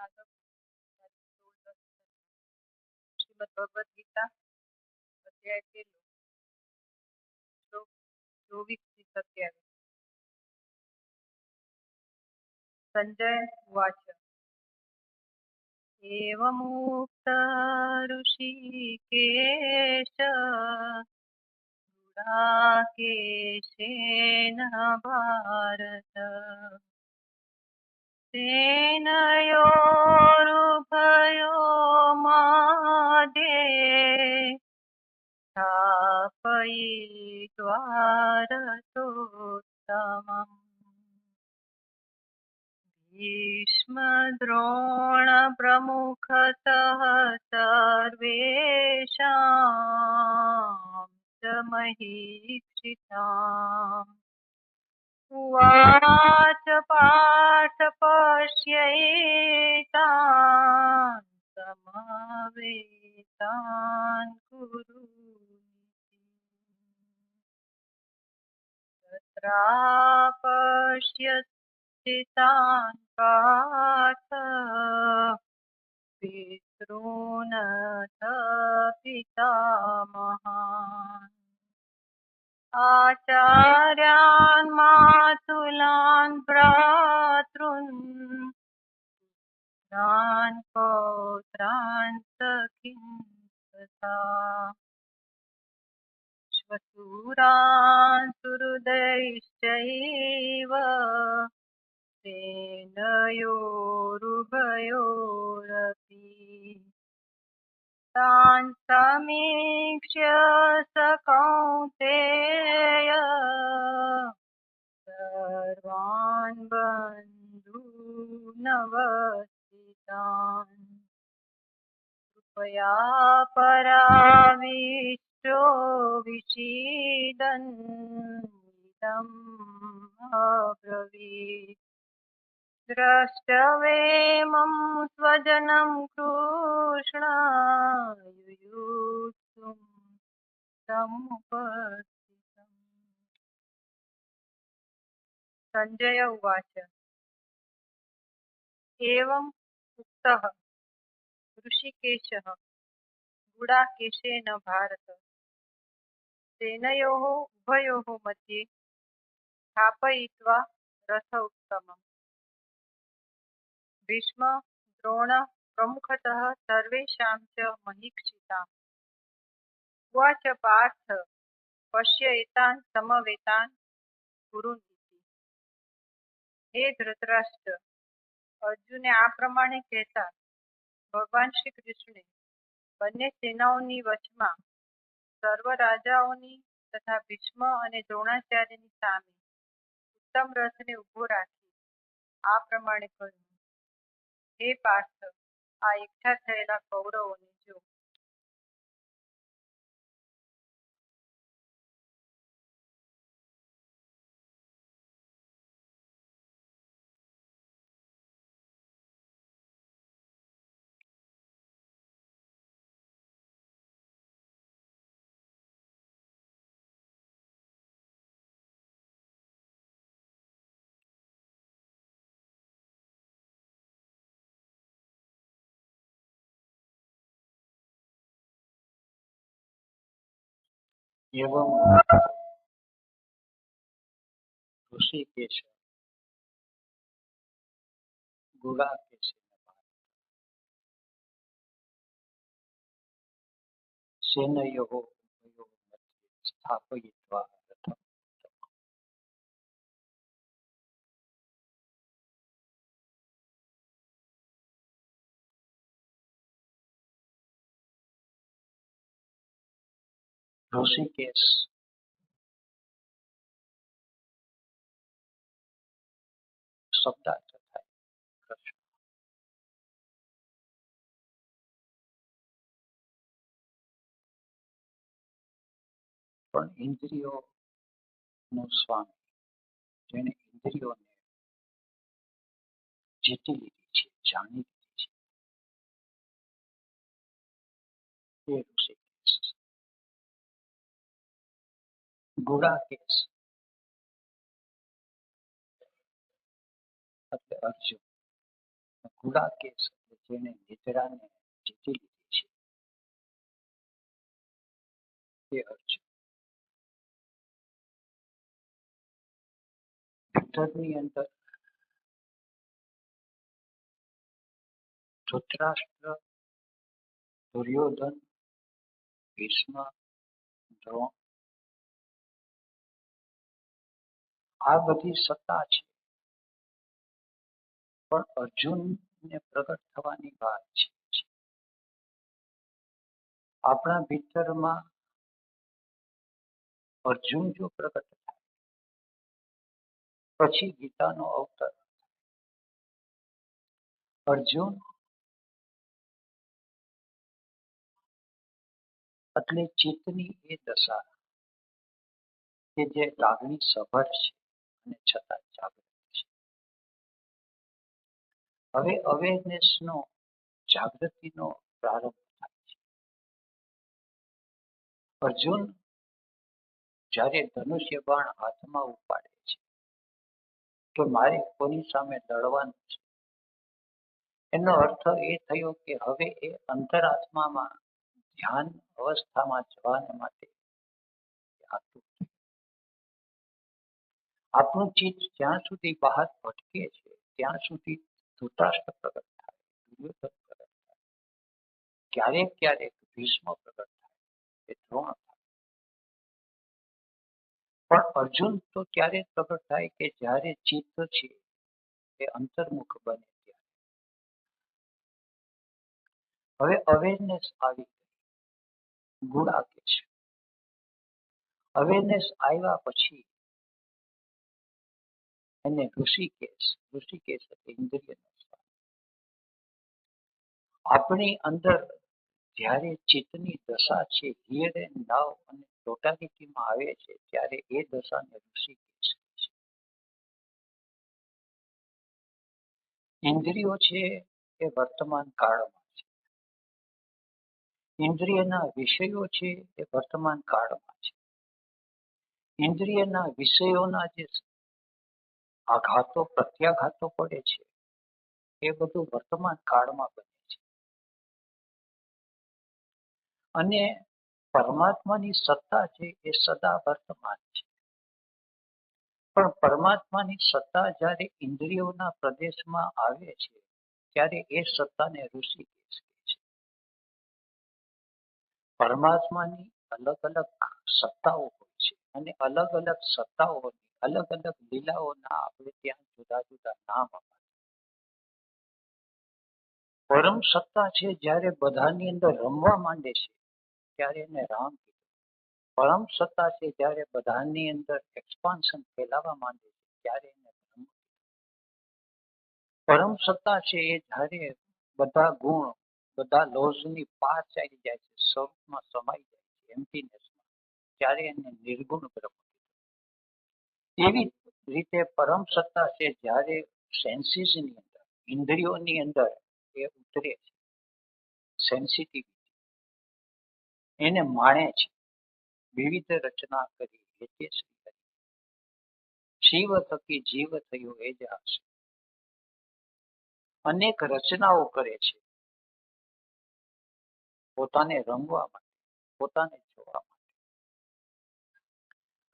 શ્રીમદ ભગવદ ગીતા અધ્યાય 13 શ્લોક 24 થી 27. સંજય ઉવાચ એવમુક્ત ઋષિકેશ ગુડાકેશેન ભારત સેનયોરુભયોર્मध्ये स्थापयित्वा रथोत्तमम् भीष्मद्रोणप्रमुखतः सर्वेषां च महीक्षिताम् उवाच पार्थ पश्यैतान् समवेतान् कुरु तत्रापश्यतान् पार्थ पितॄन् च पितामहान् आचार्यान् मातुलान् भ्रातॄन् पुत्रान् पौत्रान् सखीन् तथा श्वशूरान् सुहृदयश्चैव सेनयोरुभयोरपि तान् समीक्ष्य स कौन्तेय सर्वान् बन्धूनवस्थितान् कृपया पराविष्टो विषीदन् इदम् अब्रवीत् द्रष्टवेमं स्वजनं कृष्ण युयुत्सुं समुपस्थितम्. संजय उवाच एवम् उक्तः ऋषिकेशः गुडाकेशेन भारत सेनयोः उभयोः मध्ये स्थापयित्वा रथ उत्तमम् भीष्म द्रोण प्रमुखतः सर्वेषां च महीक्षिताम् उवाच पार्थ पश्य एतान् समवेतान् कुरुन् इति. હે ધૃતરાષ્ટ્ર, અર્જુને આ પ્રમાણે કહેતા ભગવાન શ્રી કૃષ્ણે બંને સેનાઓની વચમાં સર્વ રાજાઓની તથા ભીષ્મ અને દ્રોણાચાર્યની સામે ઉત્તમ રથને ઉભો રાખી આ પ્રમાણે કહ્યું, હે પાર્થ, આ એકઠા થયેલા કૌરવોને જો. एवं ऋषिकेश गुडाकेशेन सेनयोः उभयोः मध्ये स्थापयित्वा रथम् ઋષિકેશ શબ્દાર્થ થાય કૃષ્ણ, પણ ઇન્દ્રિયોનો સ્વામી, જેણે ઇન્દ્રિયોને જીતી લીધી છે, જાણી લીધી છે, એ ઋષિકેશ. ગુડાકેશ એટલે અર્જુન, ગુડાકેશ એટલે જેને નિદ્રાને જીતી લીધી છે તે અર્જુન. ભીતરની અંદર ધૃતરાષ્ટ્ર, દુર્યોધન, ભીષ્મ, દ્રોણ આ બધી સત્તા છે, પણ અર્જુનને પ્રગટ થવાની વાત છે. આપણા ભીતરમાં અર્જુન જો પ્રગટ થાય પછી ગીતાનો અવતર. અર્જુન એટલે ચિત્તની એ દશા કે જે લાગણી સભર છે અને છતાં જાગૃત છે. હવે અવેરનેસનો જાગૃતિનો પ્રારંભ થાય છે. અર્જુન જ્યારે ધનુષ્ય બાણ હાથમાં ઉપાડે છે કે મારે કોની સામે લડવાનું છે, એનો અર્થ એ થયો કે હવે એ અંતરાત્મામાં ધ્યાન અવસ્થામાં જવાને માટે આતુર છે. આપણું ચિત્ત જ્યાં સુધી બહાર ભટકે છે ત્યાં સુધી ધૃતરાષ્ટ્ર પ્રગટ થાય, દુર્યોધન પ્રગટ થાય, ક્યારેક ક્યારેક ભીષ્મ પ્રગટ થાય, એ દ્રોણ થાય. પણ અર્જુન તો ત્યારે પ્રગટ થાય કે જ્યારે ચિત્ત છે એ અંતર્મુખ બને ત્યારે. હવે અવેરનેસ આવી ગઈ, ગુડાકેશ. અવેરનેસ આવ્યા પછી એને ઋષિકેશ, ઋષિકેશ એટલે ઇન્દ્રિયનો સ્વામી. આપણી અંદર જ્યારે ચિત્તની દશા છે હિયર એન્ડ નાઉ અને ટોટાલિટીમાં આવે છે ત્યારે એ દશાને ઋષિકેશ કહે છે. ઇન્દ્રિયો છે એ વર્તમાન કાળમાં છે, ઇન્દ્રિયના વિષયો છે એ વર્તમાન કાળમાં છે. ઇન્દ્રિયના વિષયોના જે આઘાતો પ્રત્યાઘાતો પડે છે એ બધું વર્તમાન કાળમાં બને છે. અને પરમાત્માની સત્તા છે એ સદા વર્તમાન છે. પણ પરમાત્માની સત્તા જ્યારે ઇન્દ્રિયોના પ્રદેશમાં આવે છે ત્યારે એ સત્તાને ઋષિકેશ કહે છે. પરમાત્માની અલગ અલગ સત્તાઓ હોય છે અને અલગ અલગ સત્તાઓની અલગ અલગ લીલાઓના આપણે ત્યાં જુદા જુદા નામ અપાય. પરમ સત્તા છે જ્યારે બધાની અંદર રમવા માંડે છે ત્યારે એને રામ કીધું. પરમ સત્તા છે જ્યારે બધાની અંદર એક્સપાન્શન ફેલાવા માંડે છે ત્યારે એને બ્રહ્મ કીધું. પરમ સત્તા છે એ જ્યારે બધા ગુણ બધા લોઝની પાર ચાલી જાય છે, સ્વરૂપમાં સમાઈ જાય છે, એમ્પ્ટીનેસમાં, ત્યારે એને નિર્ગુણ બ્રહ્મ કીધું. એવી રીતે પરમ સત્તા છે જ્યારે સેન્સીસની અંદર ઇન્દ્રિયોની અંદર એ ઉતરે છે, સેન્સિટિવિટી એને માણે છે. વિવિધ રચના કરી હેતે શ્રી હરિ, શિવ થકી જીવ થયો એ જ હશે. અનેક રચનાઓ કરે છે પોતાને રમવા માટે, પોતાને જોવા માટે.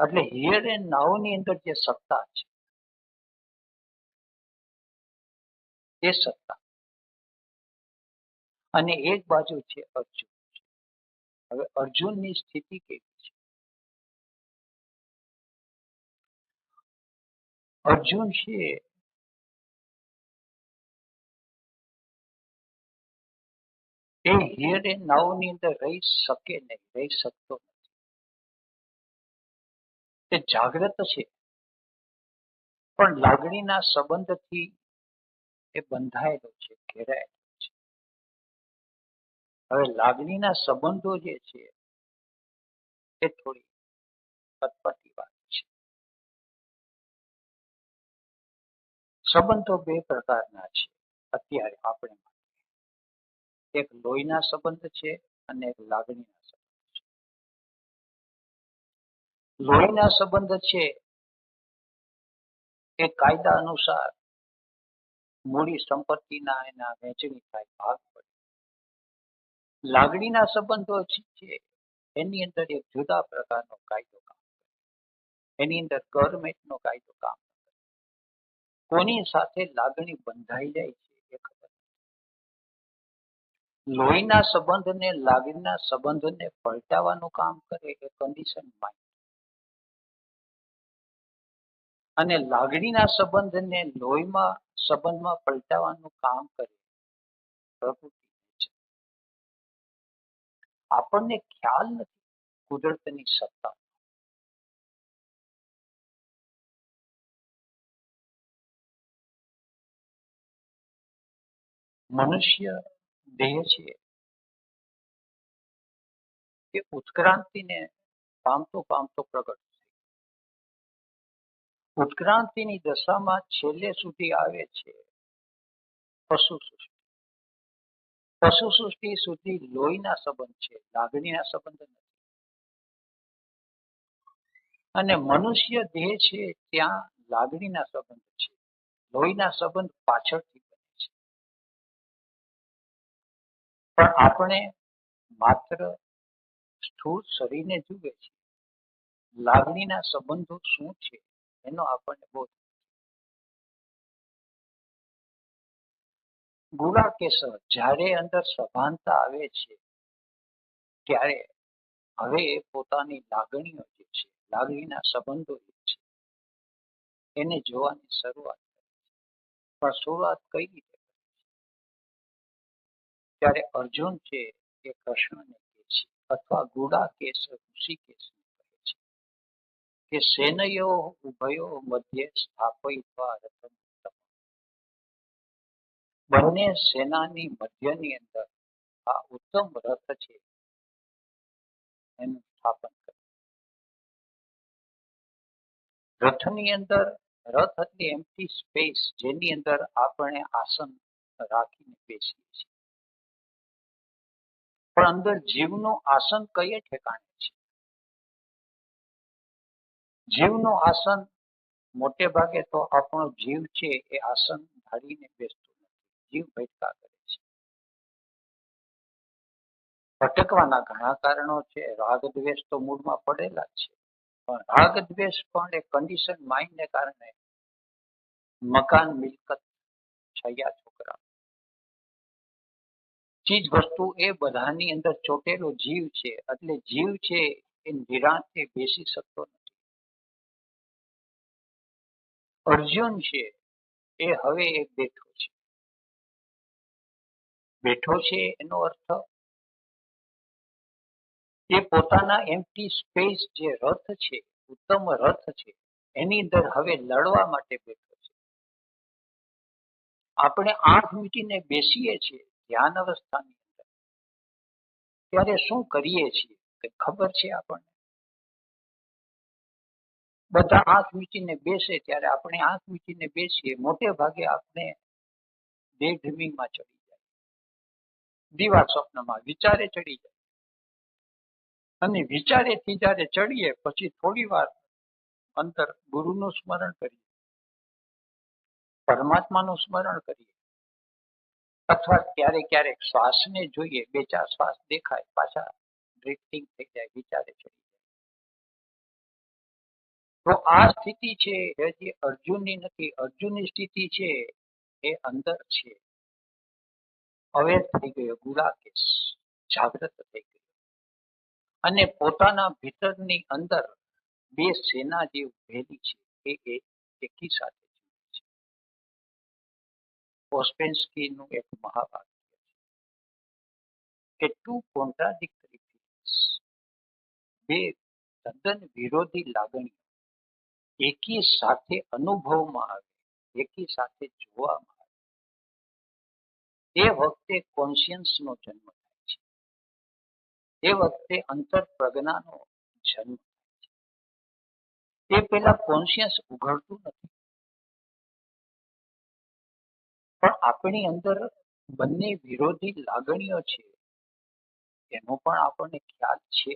એટલે હિયર એન્ડ નાઉ ની અંદર જે સત્તા છે એ સત્તા અને એક બાજુ છે અર્જુન. હવે અર્જુનની સ્થિતિ કેવી છે? અર્જુન છે એ હિયર એન્ડ નાઉ ની અંદર રહી શકે નહીં, રહી શકતો નથી. તે જાગ્રત છે પણ લાગણીના સંબંધથી એ બંધાયેલો છે, ઘેરાયેલો છે. હવે લાગણીના સંબંધો જે છે એ થોડી અટપટી વાત છે. સંબંધો બે પ્રકારના છે અત્યારે આપણે માટે. એક લોહીના સંબંધ છે અને એક લાગણીના સંબંધ છે. લોહીના સંબંધ છે એ કાયદા અનુસાર મૂડી સંપત્તિના એના વહેંચણી થાય, ભાગ પડે. લાગણીના સંબંધો છે એની અંદર એક જુદા પ્રકારનો કાયદો કામ કરે. એની અંદર ગવર્મેન્ટનો કાયદો કામ કરે. કોની સાથે લાગણી બંધાઈ જાય છે એ ખબર. લોહીના સંબંધને લાગણીના સંબંધને પલટાવવાનું કામ કરે એ કન્ડિશન માઇન્ડ. અને લાગણીના સંબંધને લોહીમાં સંબંધમાં પલટાવવાનું કામ કરે પ્રકૃતિ છે. આપણને ખ્યાલ નથી કુદરતની સત્તા. મનુષ્ય દેહ છે એ ઉત્ક્રાંતિને પામતો પામતો પ્રગટ થાય. ઉત્ક્રાંતિની દશામાં છેલ્લે સુધી આવે છે પશુ સૃષ્ટિ. પશુ સૃષ્ટિ સુધી લોહીના સંબંધ છે, લાગણીના સંબંધ નથી. અને મનુષ્ય દેહ છે ત્યાં લાગણીના સંબંધ છે, લોહીના સંબંધ પાછળથી બને છે. પણ આપણે માત્ર સ્થૂળ શરીરને જુએ છે, લાગણીના સંબંધો શું છે એનો આપણને બોધ. ગુણાકેસર જ્યારે અંદર સભાનતા આવે છે ત્યારે હવે પોતાની લાગણીઓ જે છે, લાગણીના સંબંધો જે છે એને જોવાની શરૂઆત કરે છે. પણ શરૂઆત કઈ રીતે કરે છે? ત્યારે અર્જુન છે એ કૃષ્ણને કહે છે, અથવા ગુડાકેસર ઋષિકેશને કહે છે કે સેનયો ઉભયો મધ્યે સ્થાપયિત્વા રથમ ઉત્તમં. બંને સેનાની મધ્યની અંદર આ ઉત્તમ રથ છે એનું સ્થાપન કરે. રથની અંદર, રથ એટલે એમ્પ્ટી સ્પેસ જેની અંદર આપણે આસન રાખીને બેસીએ છીએ. પણ અંદર જીવનું આસન કયે ઠેકાણે છે? જીવનું આસન મોટે ભાગે તો આપણો જીવ છે એ આસન ધારીને બેસતો નથી. જીવ ભટકા કરે છે. ભટકવાના ઘણા કારણો છે. રાગ દ્વેષ તો મૂળમાં પડેલા જ છે. પણ રાગ દ્વેષ પણ એક કન્ડિશન માઇન્ડને કારણે મકાન, મિલકત, છૈયા, છોકરા, ચીજ વસ્તુ એ બધાની અંદર ચોટેલો જીવ છે. એટલે જીવ છે એ નિરાંતે બેસી શકતો નથી. અર્જુન છે એ હવે એક બેઠો છે. બેઠો છે એનો અર્થ એ પોતાના એમ્પ્ટી સ્પેસ જે રથ છે, ઉત્તમ રથ છે, એની અંદર હવે લડવા માટે બેઠો છે. આપણે આંખ મીટીને બેસીએ છીએ ધ્યાન અવસ્થાની અંદર, ત્યારે શું કરીએ છીએ કે ખબર છે આપણને? બધા આંખ મીટીને બેસે ત્યારે આપણે આંખ મીટીને બેસીએ, મોટે ભાગે આપણે ડે ડ્રીમિંગમાં ચડી જાય, દીવા સ્વપ્નમાં વિચારે ચડી જાય. અને વિચારેથી જયારે ચડીએ પછી થોડી વાર અંતર ગુરુનું સ્મરણ કરીએ, પરમાત્માનું સ્મરણ કરીએ, અથવા ક્યારેક ક્યારેક શ્વાસને જોઈએ, બે ચાર શ્વાસ દેખાય, પાછા ડ્રિફ્ટિંગ થઈ જાય, વિચારે ચડી જાય. તો આ સ્થિતિ છે એ જે અર્જુનની નથી. અર્જુનની સ્થિતિ છે એ અંદર છે, અવેર થઈ ગયો, ગુડાકેશ, જાગૃત થઈ ગયો. અને પોતાના ભીતરની અંદર બે સેના જે ઉભેલી છે એ એકી સાથે જીવે છે. ઓસ્પેન્સ્કીનું એક મહાવાક્ય છે કે ટુ કોન્ટ્રાડિક્ટરી ફીલિંગ્સ, બે તદ્દન વિરોધી લાગણીઓ એકી સાથે અનુભવમાં આવે, એકી સાથે જોવામાં આવે, એ વખતે કોન્શિયન્સનો જન્મ થાય છે. એ વખતે અંતર પ્રજ્ઞાનો જન્મ થાય છે. તે પહેલા કોન્શિયસ ઉઘડતું નથી. પણ આપણી અંદર બંને વિરોધી લાગણીઓ છે એનો પણ આપણને ખ્યાલ છે.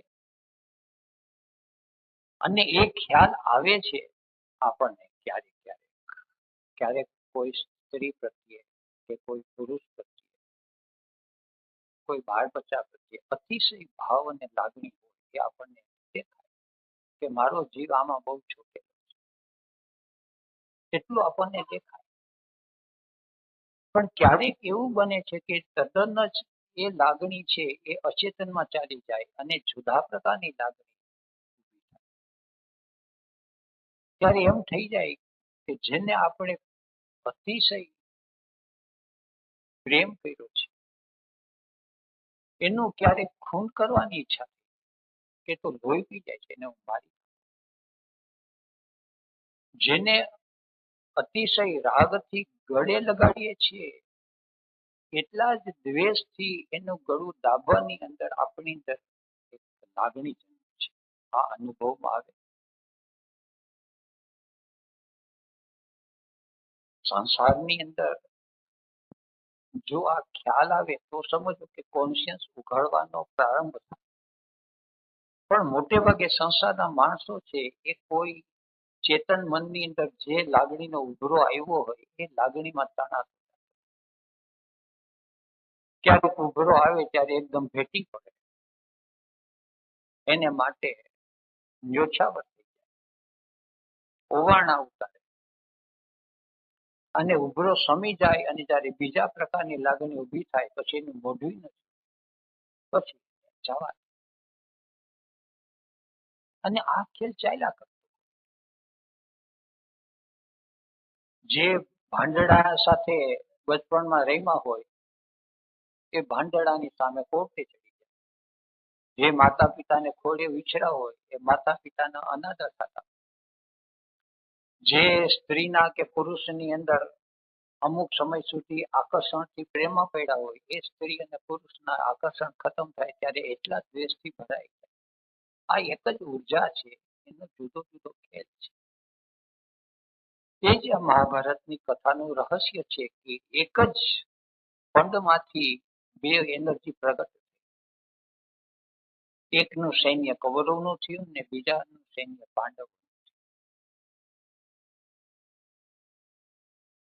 અને એ ખ્યાલ આવે છે આપણને ક્યારેક ક્યારેક, ક્યારેક કોઈ સ્ત્રી પ્રત્યે કે કોઈ પુરુષ પ્રત્યે, કોઈ બાળ બચ્ચા પ્રત્યે અતિશય ભાવ અને લાગણી હોય એ આપણને દેખાય કે મારો જીવ આમાં બહુ છૂટેલો છે, એટલું આપણને દેખાય. પણ ક્યારેક એવું બને છે કે તદ્દન જ એ લાગણી છે એ અચેતનમાં ચાલી જાય અને જુદા પ્રકારની લાગણી ઊભી થાય. ત્યારે એમ થઈ જાય કે જેને આપણે અતિશય પ્રેમ કર્યો છે એનું ક્યારેક ખૂન કરવાની ઈચ્છા કે તો લોહી પી જાય છે એને હું મારી. જેને અતિશય રાગથી ગળે લગાડીએ છીએ એટલા જ દ્વેષથી એનું ગળું દાબવાની અંદર આપણી અંદર એક લાગણી જન્મે છે. આ અનુભવમાં આવે. સંસારની અંદર જો આ ખ્યાલ આવે તો સમજો કે કોન્શિયસ ઉઘાડવાનો પ્રારંભ થાય. પણ મોટે ભાગે સંસારના માણસો છે એ કોઈ ચેતન મનની અંદર જે લાગણીનો ઉભરો આવ્યો હોય એ લાગણીમાં તણાવ, ક્યારેક ઉભરો આવે ત્યારે એકદમ ભેટી પડે, એને માટે ન્યોછાવર થઈ જાય, ઓવારણા ઉતારે અને ઉભરો સમી જાય અને જ્યારે બીજા પ્રકારની લાગણી ઊભી થાય પછી એનું મોઢું નથી, પછી જવા. અને આ ખેલ ચાલ્યા કરે. જે ભાંડડા સાથે બચપણમાં રમ્યા હોય એ ભાંડડાની સામે કોર્ટે ચડી જાય. જે માતા પિતાને ખોળે વિછરા હોય એ માતા પિતાના અનાદર થતા. જે સ્ત્રીના કે પુરુષની અંદર અમુક સમય સુધી આકર્ષણથી પ્રેમમાં પડ્યા હોય એ સ્ત્રી અને પુરુષના આકર્ષણ ખતમ થાય ત્યારે એટલા દ્વેષથી ભરાય જાય. આ એક જ ઉર્જા છે, એનો જુદો જુદો ખેલ છે. એ જ મહાભારતની કથાનું રહસ્ય છે કે એક જ પંડમાંથી બે એનર્જી પ્રગટ થઈ. એકનું સૈન્ય કૌરવનું થયું ને બીજાનું સૈન્ય પાંડવ.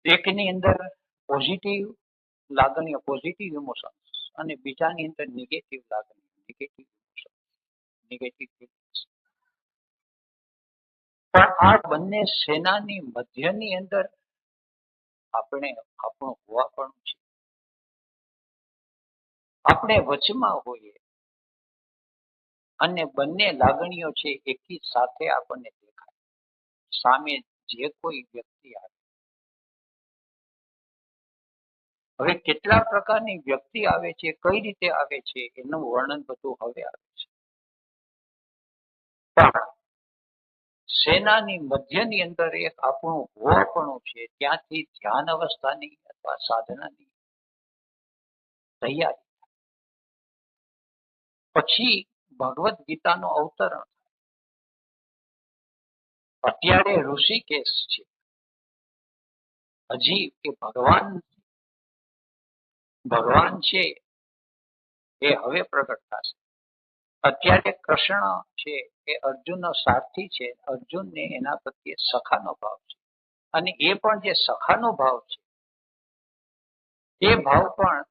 એકની અંદર પોઝિટિવ લાગણીઓ, પોઝિટિવ ઇમોશન્સ અને બીજાની અંદર નેગેટિવ લાગણીઓ, નેગેટિવ ઇમોશન્સ, નેગેટિવ ફિલિંગ્સ. પણ આ બંને સેનાની મધ્યની અંદર આપણે આપણું હોવાપણું છે. આપણે વચમાં હોઈએ અને બંને લાગણીઓ છે એકી સાથે આપણને દેખાય. સામે જે કોઈ વ્યક્તિ આવે, હવે કેટલા પ્રકારની વ્યક્તિ આવે છે, કઈ રીતે આવે છે એનું વર્ણન બધું હવે આવે છે. પણ સેનાની મધ્યની અંદર એક આપણું હોવાપણું છે, ત્યાંથી ધ્યાન અવસ્થાની અથવા સાધનાની તૈયારી. પછી ભગવદ્ ગીતાનો અવતરણ. અત્યારે ઋષિકેશ છે, હજી એ ભગવાન છે એ હવે પ્રગટ થશે. અત્યારે કૃષ્ણ છે એ અર્જુનનો સારથી છે. અર્જુનને એના પ્રત્યે સખાનો ભાવ છે અને એ પણ જે સખાનો ભાવ છે એ ભાવ પણ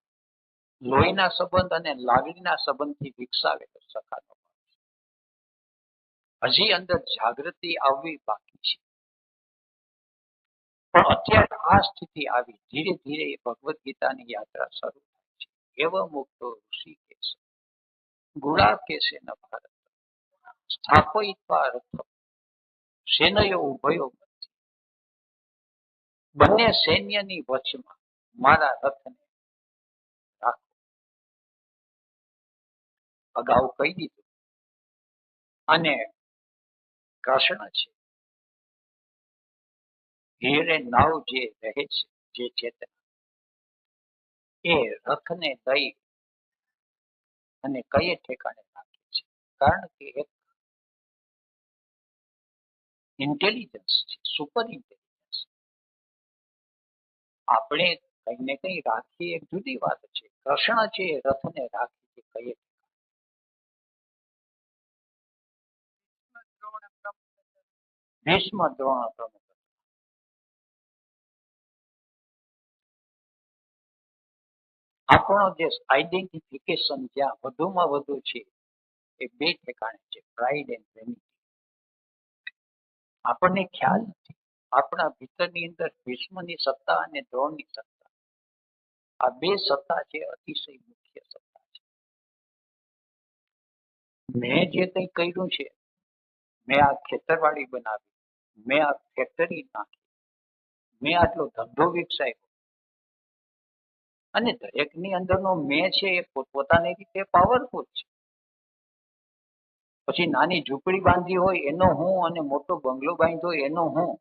લોહીના સંબંધ અને લાગણીના સંબંધથી વિકસાવેલો સખાનો ભાવ છે. હજી અંદર જાગૃતિ આવવી બાકી છે. પણ અત્યારે આ સ્થિતિ આવી, ધીરે ધીરે ભગવદ્ ગીતાની યાત્રા શરૂ થાય છે. એવ મુક્તો ઋષિકેશ ગુડાકેશેન ભારત સ્થાપયિત્વા રથમ સેનયો ઉભયો મધ્યે. બંને સૈન્યની વચમાં મારા રથને રાખો. અગાઉ કહી દીધું. અને કૃષ્ણ છે હીરે નાવ જે રહે છે, જે ચેતના એ રથને દઈ અને કયે ઠેકાણે રાખે છે. કારણ કે એક ઇન્ટેલિજન્સ છે, સુપર ઇન્ટેલિજન્સ. આપણે કઈ ને કઈ રાખીએ એક જુદી વાત છે. કૃષ્ણ છે રથને રાખી છે કયે. ભીષ્મ દ્રોણ પ્રમુખ. આપણો જે આઈડેન્ટિફિકેશન જ્યાં વધુમાં વધુ છે એ બે ઠેકાણે છે, પ્રાઇડ એન્ડ વેનિટી. આપણને ખ્યાલ નથી આપણા ભીતરની અંદર ભીષ્મની સત્તા અને દ્રોણની સત્તા, આ બે સત્તા છે અતિશય મુખ્ય સત્તા છે. મેં જે કંઈ કર્યું છે, મેં આ ખેતરવાડી બનાવી, મેં આ ફેક્ટરી નાખી, મેં આટલો ધંધો વિકસાવ્યો, અને દરેકની અંદરનો મેં છે એ પોતપોતાની રીતે પાવરફુલ છે. પછી નાની ઝૂંપડી બાંધી હોય એનો હું અને મોટો બંગલો બાંધ્યો હોય એનો હું,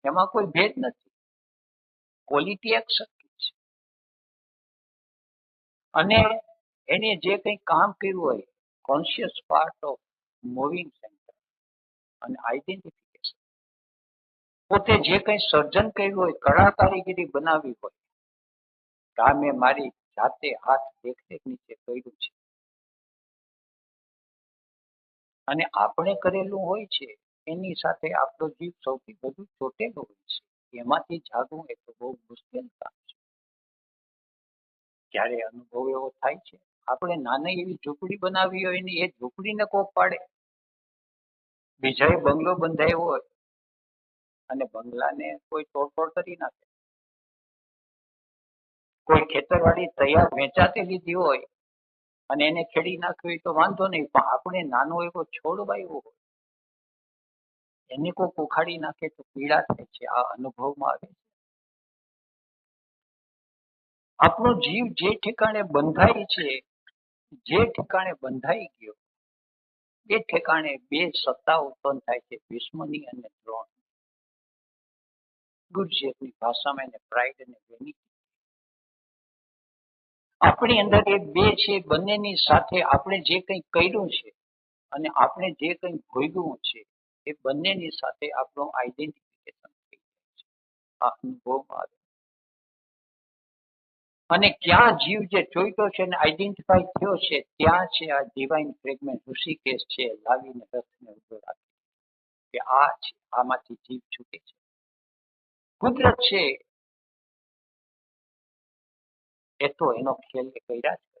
એમાં કોઈ ભેદ નથી. ક્વોલિટી એક સરખી છે. અને એને જે કંઈ કામ કર્યું હોય, conscious part of moving centre અને આઈડેન્ટિફિકેશન, પોતે જે કંઈ સર્જન કર્યું હોય, કળા કારીગરી બનાવી હોય, આ મેં મારી જાતે હાથ દેખરેખ નીચે કર્યું છે, અને આપણે કરેલું હોય છે એની સાથે આપણો જીવ સૌથી વધુ ચોટેલો હોય છે. એમાંથી જાગવું એ તો બહુ મુશ્કેલ કામ છે. જ્યારે અનુભવ એવો થાય છે, આપણે નાની એવી ઝૂંપડી બનાવી હોય ને એ ઝૂંપડીને કોક પાડે, બીજાએ બંગલો બંધાવ્યો હોય અને બંગલાને કોઈ તોડફોડ કરી નાખે, કોઈ ખેતરવાડી તૈયાર વેચાતી લીધી હોય અને એને ખેડી નાખવી હોય તો વાંધો નહીં, પણ આપણે નાનો એવો છોડ વાવ્યો હોય એને કોક ઉખાડી નાખે તો પીડા થાય છે. આ અનુભવમાં આવે છે. આપણો જીવ જે ઠેકાણે બંધાય છે, જે ઠેકાણે બંધાઈ ગયો એ ઠેકાણે બે સત્તા ઉત્પન્ન થાય છે, ભીષ્મની અને દ્રોણ. ગુરુજીની ભાષામાં એને પ્રાઇડ અને વેનિટી. આપણી અંદર એ બે છે, બંનેની સાથે આપણે જે કંઈ કર્યું છે અને આપણે જે કંઈ ભોગવ્યું છે એ બંનેની સાથે આપણું આઈડેન્ટિફિકેશન થઈ જાય છે. આ અનુભવમાં આવે. અને ક્યાં જીવ જે જોઈતો છે અને આઈડેન્ટિફાઈ થયો છે ત્યાં છે આ ડિવાઇન ફ્રેગમેન્ટ ઋષિકેશ છે લાવીને રથને ઉભો રાખી કે આ છે, આમાંથી જીવ છૂટે છે. કુદરત છે એ તો એનો ખેલ એ કર્યા જ કરે છે.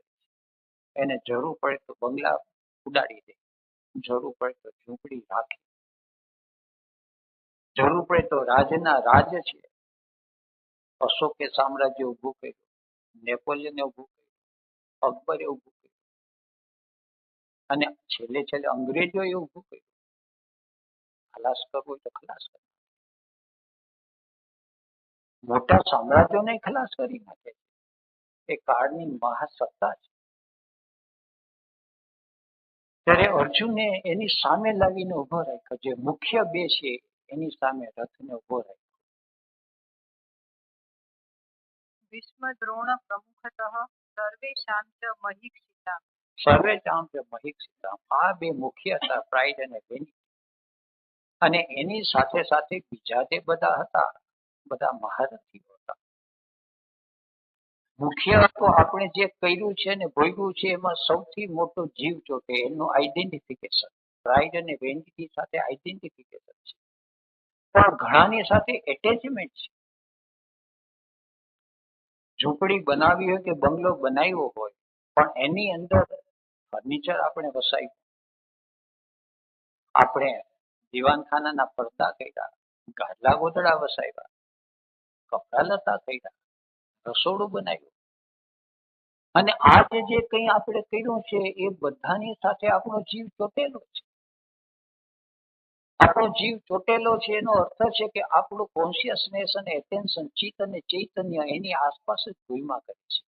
એને જરૂર પડે તો બંગલા ઉડાડી દે, જરૂર પડે તો ઝૂંપડી રાખે, જરૂર પડે તો રાજના રાજ છે. અશોકે સામ્રાજ્ય ઉભું કર્યું, નેપોલિયને ઉભું કર્યું, અકબરે ઉભું કર્યું, અને છેલ્લે છેલ્લે અંગ્રેજોએ ઉભું કર્યું. ખલાસ કરવું હોય તો ખલાસ કરે, મોટા સામ્રાજ્યોને ખલાસ કરી નાખે છે. એ કાળની મહાસત્તા છે. ત્યારે અર્જુને એની સામે લાવીને ઉભો રાખ્યો, જે મુખ્ય બે છે એની સામે રથને ઉભો રાખ્યો. ભીષ્મ દ્રોણ પ્રમુખતઃ સર્વેષાં ચ મહીક્ષિતાઃ. સર્વેષાં ચ મહીક્ષિતાઃ. આ બે મુખ્ય હતા, પ્રાઇડ અને વેનિટી. અને એની સાથે સાથે બીજા જે બધા હતા, બધા મહારથીઓ હતા. મુખ્ય તો આપણે જે કર્યું છે ને ભોગવ્યું છે એમાં સૌથી મોટો જીવ ચોટે એનું આઈડેન્ટિફિકેશન. પ્રાઇડ અને વેનિટી સાથે આઈડેન્ટિફિકેશન છે, પણ ઘણાની સાથે એટેચમેન્ટ છે. ઝૂંપડી બનાવી હોય કે બંગલો બનાવ્યો હોય પણ એની અંદર ફર્નિચર આપણે વસાવ્યું, આપણે દીવાનખાનાના પડદા કર્યા, ગાદલા ગોદડા વસાવ્યા, કપડા લતા કર્યા, રસોડું બનાવ્યું, અને આ જે કંઈ આપણે કર્યું છે એ બધાની સાથે આપણો જીવ ચોટેલો છે. આપણો જીવ ચોટેલો છે એનો અર્થ છે કે આપણું કોન્શિયસનેસ અને એટેન્શન, ચિત્ત અને ચૈતન્ય એની આસપાસ જ ભૂમિમાં કરે છે.